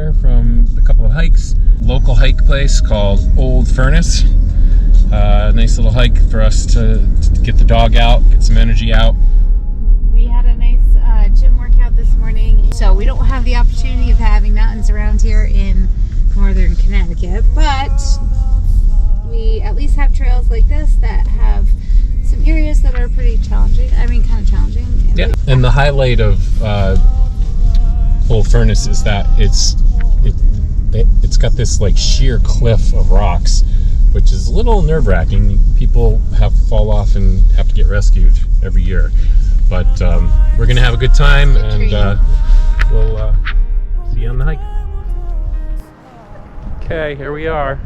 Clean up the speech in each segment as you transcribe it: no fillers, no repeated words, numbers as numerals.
here from a couple of hikes. Local hike place called Old Furnace. Nice little hike for us to get the dog out, get some energy out. We had a nice gym workout this morning. So we don't have the opportunity of having mountains around here in northern Connecticut, but we at least have trails like this that have some areas that are pretty challenging. I mean, kind of challenging. Yeah, and the highlight of Old Furnace is that it's got this like sheer cliff of rocks, which is a little nerve-wracking. People have to fall off and have to get rescued every year. But we're gonna have a good time, and we'll see you on the hike. Okay, here we are.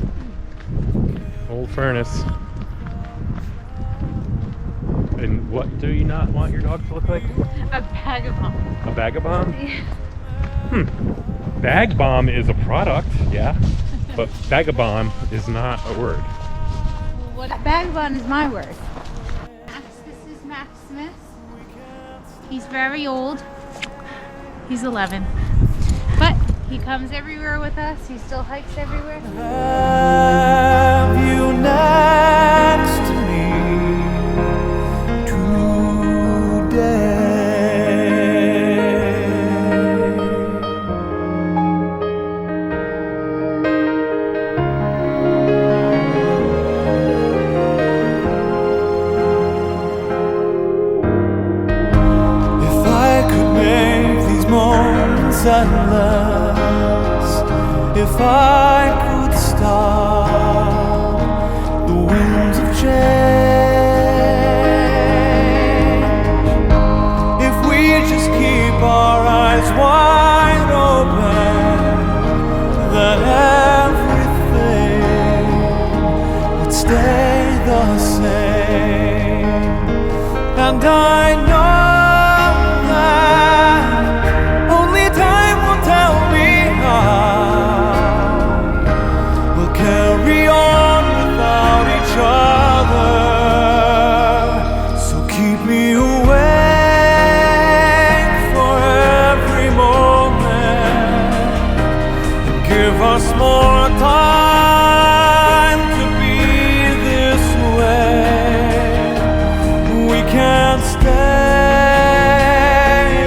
Old Furnace. And what do you not want your dog to look like? A bag of bomb. A bag of bomb? Yeah. Bag bomb is a product, yeah, but bag of bomb is not a word. What bag of bomb is my word. This is Max Smith. He's very old. He's 11. But he comes everywhere with us. He still hikes everywhere. Have you next to me today? If I could make these moments endless, if I could stop the winds of change, if we just keep our eyes wide open, then everything would stay the same. And I know that only time will tell me how we'll carry on without each other. So keep me awake for every moment and give us more time to be this way. We can't stay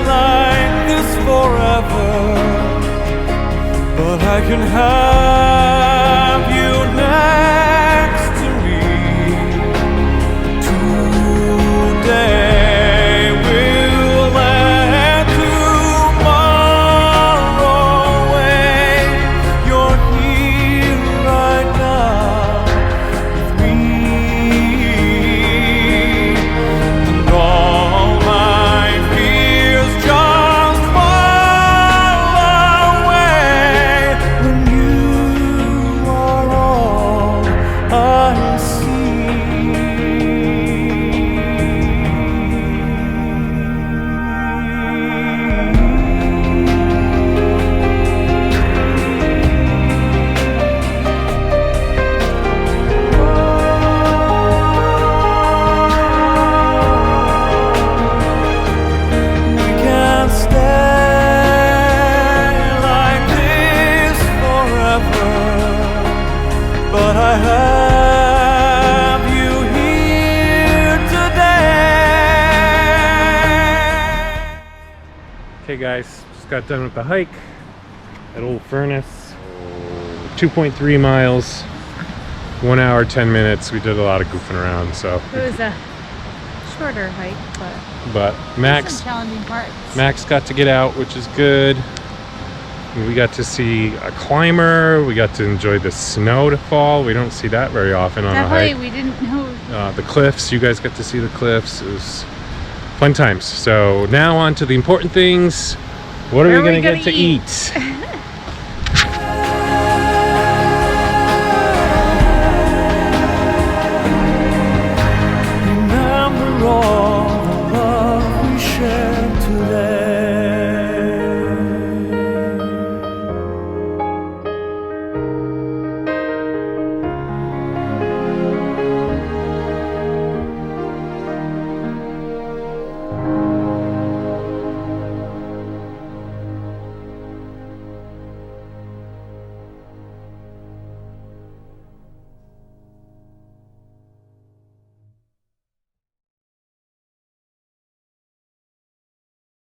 like this forever, but I can have you next to me today. We'll let tomorrow wait. You're here right now with me, and all my fears just fall away when you are all I We can't stay like this forever, but I have you here today. Okay guys, just got done with the hike at Old Furnace. 2.3 miles, 1 hour, 10 minutes. We did a lot of goofing around, so. It was a shorter hike, But some Max challenging parts. got to get out, which is good. And we got to see a climber. We got to enjoy the snow to fall. We don't see that very often on a Definitely, hike. we didn't know. The cliffs, you guys got to see the cliffs. It was fun times. So now on to the important things. What are we gonna get to eat?